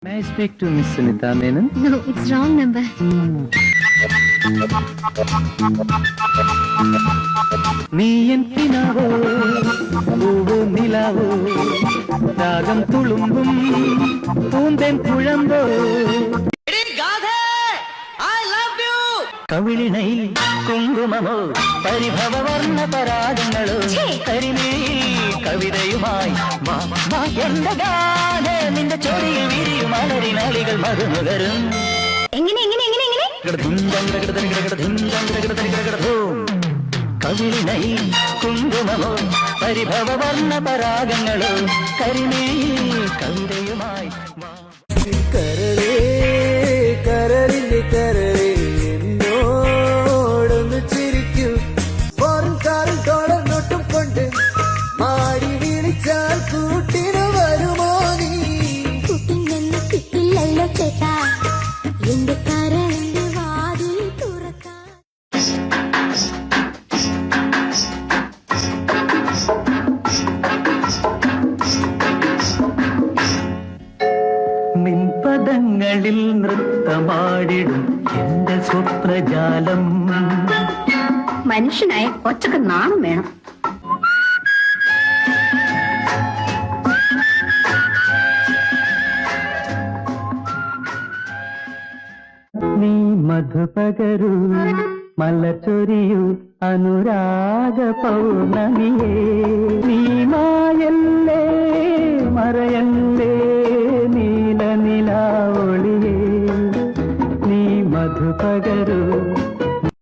May I speak to Miss Sunita Menon? No, it's wrong number. നീ N കിനാവോ പൂവോ നിലാവോ രാഗം തുളുമ്പും പൂന്തേൻ കുഴമ്പോ കവിളിണയിൽ കുങ്കുമമോ പരിഭവവർണ്ണ പരാഗങ്ങളോ കരിമീ കവിതയുമായി എന്റെ ഗാന നിന്റെ ചോരിയിൽ വിരിയും അലരിനാളികൾ മധുനുകരും കവിളിണയിൽ കുങ്കുമമോ പരിഭവവർണ്ണ പരാഗങ്ങളോ കരിമീ കവിതയുമായി കരളേ കരളിന്റെ കരളേ എന്നോടൊന്ന് ചിരിക്കൂ ഫോറിൻ കാറിൽ ഡോളർ നോട്ടും കൊണ്ട് മാടി വിളിച്ചാൽ കൂട്ടിന് വരുമോ നീ കുട്ടിനെന്ന് കിട്ടില്ലല്ലോ ചേട്ടാ എന്റെ കരളിന്റെ വാതിൽ തുറക്കാൻ നിൻപദങ്ങളിൽ നൃത്തമാടിടും എന്റെ സ്വപ്നജാലം മനുഷ്യനായ കൊച്ചൊക്കെ നാണം വേണം. നീ മധുപകരൂ മലച്ചൊരിയൂ അനുരാഗ പൗർണമിയേ നീ മായല്ലേ മറയല്ലേ നീല നിലാവൊളിയേ നീ മധുപകരൂ